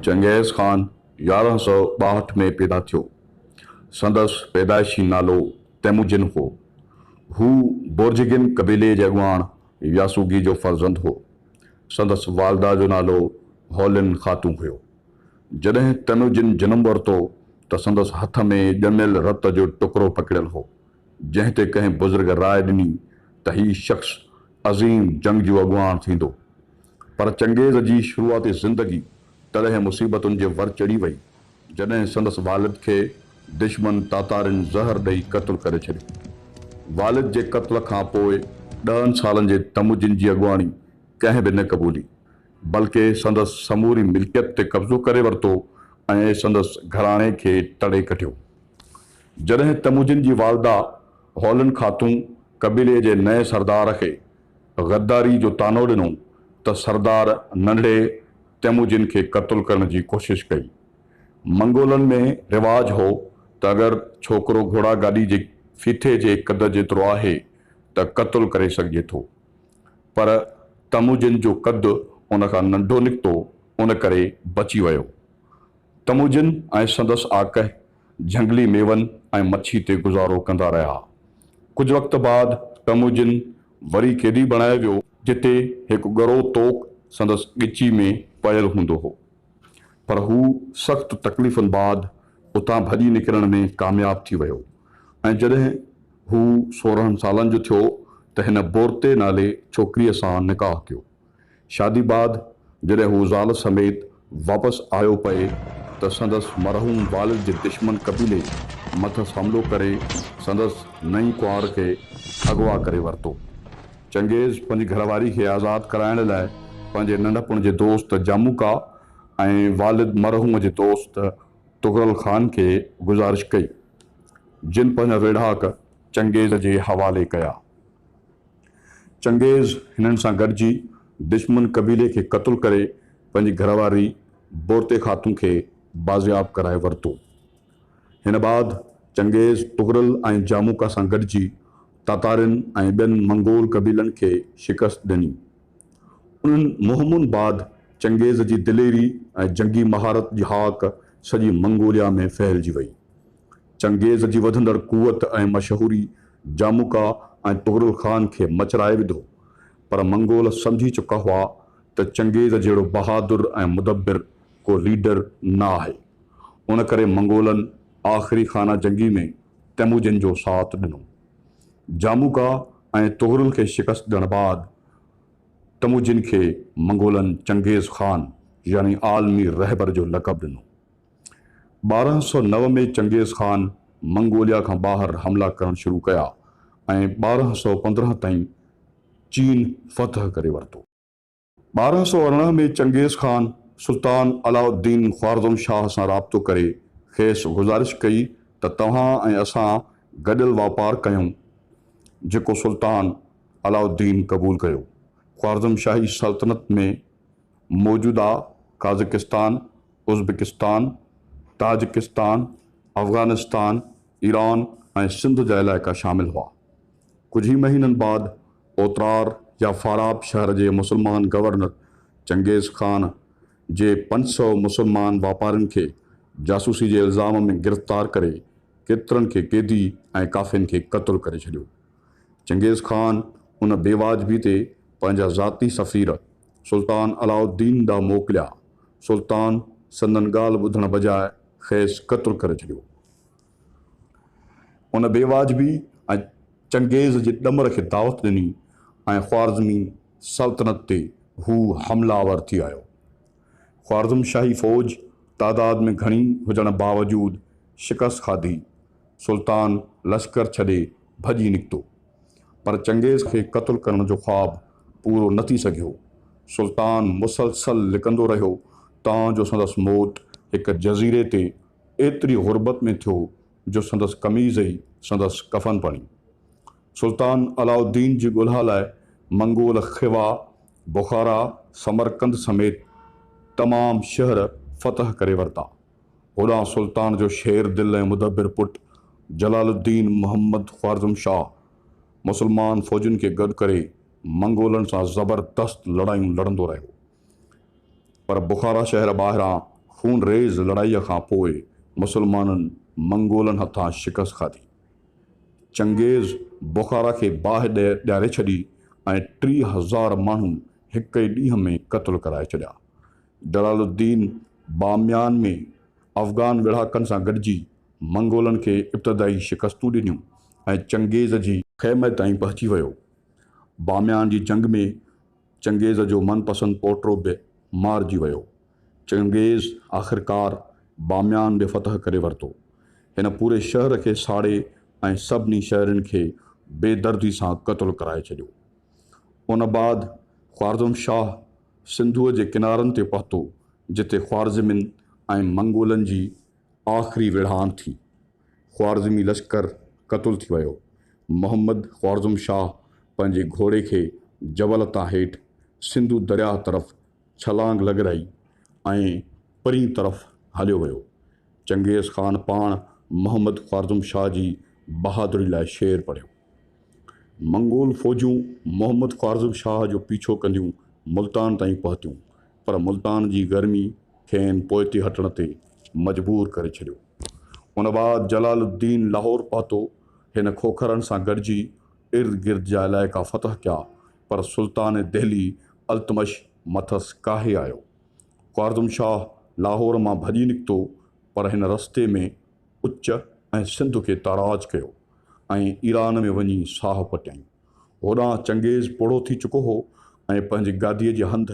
चंगेज़ ख़ान 1162 में पैदा थियो। संदसि पैदाइशी नालो तैमुजिन हो। हू बोर्जिगिन कबीले जे अॻुवाण यासूगी जो फ़र्ज़ंद हो। संदसि वालदा जो नालो हौलिन ख़ातून हुयो। जॾहिं तैमुजिन जनमु वरितो त संदसि हथ में ॼमियल रत जो टुकड़ो पकड़ियल हो, जंहिं ते कंहिं बुज़ुर्ग राय ॾिनी त हीउ शख़्स अज़ीम जंग जो अॻुवाण थींदो। पर चंगेज़ जी शुरूआती ज़िंदगी तॾहिं मुसीबतुनि जे वर चढ़ी वई जॾहिं संदसि वालिद खे दुश्मन तातारिन ज़हर ॾेई क़त्ल करे छॾियो। वालिद जे क़त्ल खां पोइ 10 सालनि जे तैमुजिन जी अॻुवाणी कंहिं बि न क़बूली, बल्कि संदसि समूरी मिल्कियत ते कब्ज़ो करे वरितो ऐं संदसि घराणे खे तड़े कढियो। जॾहिं तैमुजिन जी वालदा हौलिन ख़ातून कबीले जे नए सरदार खे गद्दारी जो तानो ॾिनो त सरदार नंढड़े तैमुजिन खे क़त्ल करण जी कोशिश कई। मंगोलनि में रिवाज हो त अगरि छोकिरो घोड़ा गाॾी जे फीथे जे कद जेतिरो आहे त क़त्ल करे सघिजे थो, पर तैमुजिन जो कद उन खां नंढो निकितो, उन करे बची वियो। तैमुजिन ऐं संदसि आकह झंगली मेवनि ऐं मच्छी ते गुज़ारो कंदा रहिया। कुझु वक़्त बाद तैमुजिन वरी क़ैदी बणायो वियो, जिते हिकु ॻरो तोक संदसि ॻिची में पयल हूंदो हो। पर हू सख़्त तकलीफ़ुनि बाद उतां भॼी निकिरण में कामयाब थी वियो ऐं जॾहिं हू 16 सालनि जो थियो त हिन बोरते नाले छोकिरीअ सां निकाह कयो। शादी बाद जॾहिं हू ज़ाल समेत वापसि आयो पए त संदसि मरहूम वालिद जे दुश्मन कबीले मथसि हमिलो करे संदसि नई कुंवार खे अगवा करे वरितो। चंगेज़ पंहिंजी घरवारी खे आज़ादु कराइण लाइ पंहिंजे नंढपण जे दोस्त जामूका ऐं वालिद मरहूम जे दोस्त तुग़रल ख़ान खे गुज़ारिश कई, जिन पंहिंजा वेढ़ाक चंगेज़ जे हवाले कया। चंगेज़ हिननि सां गॾिजी दुश्मन कबीले खे क़त्ल करे पंहिंजी घरवारी बोरते ख़ातून खे बाज़ियाब कराए वरितो। हिन बाद चंगेज़ तुग़रल ऐं जामूका सां गॾिजी तातारिन ऐं ॿियनि मंगोल कबीलनि खे शिकस्त ॾिनी। उन्हनि मुहिमुनि बाद चंगेज़ जी दिलेरी ऐं जंगी महारत जी हाक सॼी मंगोलिया में फहिलिजी वई। चंगेज़ जी वधंदड़ क़ुवत ऐं मशहूरी जामूका ऐं तुग़रल ख़ान खे मचराए विधो, पर मंगोल सम्झी चुका हुआ त चंगेज़ जहिड़ो बहादुर ऐं मुदब्बिर को लीडर न आहे। उन करे मंगोलनि आख़िरी खाना जंगी में तैमुजिन जो साथ ॾिनो। जामूका ऐं तुग़रल खे शिकस्त ॾियण बाद तैमुजिन खे मंगोलनि चंगेज़ ख़ान यानी आलमी रहबर जो लक़ब ॾिनो। 1209 में चंगेज़ ख़ान मंगोलिया खां ॿाहिरि हमला करण शुरू कया ऐं 1215 ताईं चीन फ़तह करे वरितो। 1218 में चंगेज़ ख़ान सुल्तान अलाउद्दीन ख़्वारज़म शाह सां राब्तो करे खेसि गुज़ारिश कई त तव्हां ऐं असां गॾियल वापारु कयूं, जेको सुल्तान अलाउद्दीन क़बूल कयो। ख़्वारज़म शाही सल्तनत में मौजूदा काज़किस्तान, उज़्बेकिस्तान, ताजिकिस्तान, अफ़गानिस्तान, ईरान ऐं सिंध जा इलाइक़ा शामिल हुआ। कुझु ई महीननि बाद ओतरार या फाराब शहर जे मुसलमान गवर्नर चंगेज़ ख़ान जे 500 मुसलमान वापारियुनि खे जासूसी जे इल्ज़ाम में गिरफ़्तार करे केतिरनि खे क़ैदी ऐं काफ़िरनि खे क़त्ल करे छॾियो। चंगेज़ ख़ान उन बेवाजिबी ते पंहिंजा ज़ाती सफ़ीर सुल्तान अलाउद्दीन ॾांहुं मोकिलिया। सुल्तान संदन ॻाल्हि ॿुधण बजाए खेसि क़त्ल करे छॾियो। उन बेवाजिबी ऐं चंगेज़ जे ॾमर खे दावत ॾिनी ऐं ख़्वारज़मी सल्तनत ते हू हमलावर थी आयो। ख़्वारज़म शाही फ़ौज तादाद में घणी हुजण बावजूद शिकस्त खाधी। सुल्तान लश्कर छॾे भॼी निकितो, पर चंगेज़ खे क़त्ल करण जो ख़्वाबु पूरो न थी सघियो। सुल्तान मुसलसल लिकंदो रहियो तां संदसि मौत हिकु जज़ीरे ते एतिरी ग़ुर्बत में थियो जो संदसि कमीज़ ई संदसि कफ़न बणी। सुल्तान अलाउद्दीन जी ॻोल्हा लाइ मंगोल खिवा, बुखारा, समरकंद समेत तमामु शहर फ़तह करे वरिता। होॾां सुल्तान जो शेर दिल ऐं मुदब्बिर पुटु जलालुद्दीन मुहम्मद ख़्वारज़म शाह मुसलमान फ़ौजुनि खे गॾु करे मंगोलनि सां ज़बरदस्त लड़ायूं लड़ंदो रहियो, पर बुखारा शहर ॿाहिरां खून रेज़ लड़ाईअ खां पोइ मुसलमाननि मंगोलनि हथां शिकस्त खाधी। चंगेज़ बुखारा खे बाहि ॾियारे छॾी ऐं 30,000 माण्हू हिक ई ॾींहं में क़त्ल कराए छॾिया। जलालुद्दीन बामियान में अफ़गान विढ़ाकनि सां गॾिजी मंगोलनि खे इब्तिदाई शिकस्तूं ॾिनियूं ऐं चंगेज़ जी ख़ैमे ताईं पहुची वियो। बामियान जी जंग में चंगेज़ जो मनपसंदि पोटो बि मारिजी वियो। चंगेज़ आख़िरकार बामियान बि फ़तह करे वरितो। हिन पूरे शहर खे साड़े ऐं सभिनी शहरनि खे बेदर्दी सां क़त्ल कराए छॾियो। उन बाद ख़्वारज़म शाह सिंधूअ जे किनारनि ते पहुतो, जिते ख़्वारज़मिन ऐं मंगोलनि जी आख़िरी विढ़ान थी। ख़्वारज़मी लश्कर क़त्ल थी वियो। मोहम्मद ख़्वारज़म शाह पंहिंजे घोड़े खे जबल तां हेठि सिंधु दरिया तरफ़ छलांग लॻाई ऐं परीं तरफ़ हलियो वियो। चंगेज़ ख़ान पाण मोहम्मद ख़्वारज़म शाह जी बहादुरी लाइ शेर पढ़ियो। मंगोल फ़ौजूं मोहम्मद ख़्वारज़म शाह जो पीछो कंदियूं मुल्तान ताईं पहुतियूं, पर मुल्तान जी गर्मी खेनि पोइते हटण ते मजबूर करे छॾियो। उन बाद जलालुद्दीन लाहौर पहुतो। हिन खोखरनि सां गॾिजी इर्द गिर्द जा इलाइक़ा फ़तह कया, पर सुल्तान दिल्ली अल्तमश मथस काहे आयो। ख़्वारज़म शाह लाहौर मां भॼी निकितो, पर हिन रस्ते में उच्च ऐं सिंध खे ताराज कयो ऐं ईरान में वञी साह पटियाईं। होॾां चंगेज़ पोड़ो थी चुको हो ऐं पंहिंजी गादीअ जे हंध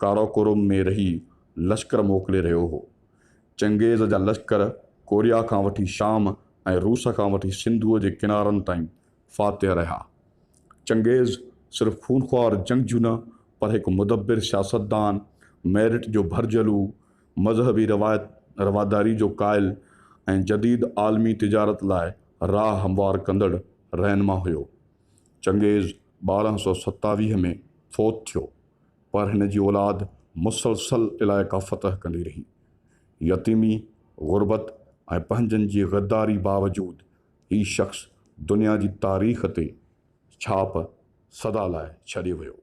काराकोरम में रही लश्कर मोकिले रहियो हो। चंगेज़ जा लश्कर कोरिया खां वठी शाम ऐं रूस खां वठी सिंधूअ जे किनारनि ताईं फ़ातिह रहिया। चंगेज़ सिर्फ़ु खूनख्वार जंगजू न, पर हिकु मुदब्बिर सियासतदान, मेरिट जो भरजलू, मज़हबी रवादारी जो क़ाइल ऐं जदीद आलमी तिजारत लाइ राह हमवार कंदड़ रहनुमा हुयो। चंगेज़ 1227 में फ़ौत थियो, पर हिन जी औलाद मुसलसल इलाइक़ा फ़तह कंदी रही। यतीमी, ग़ुरबत ऐं पंहिंजनि जी ग़द्दारी बावजूदु हीउ शख़्स दुनिया जी तारीख़ ते छाप सदा लाइ छॾे वियो।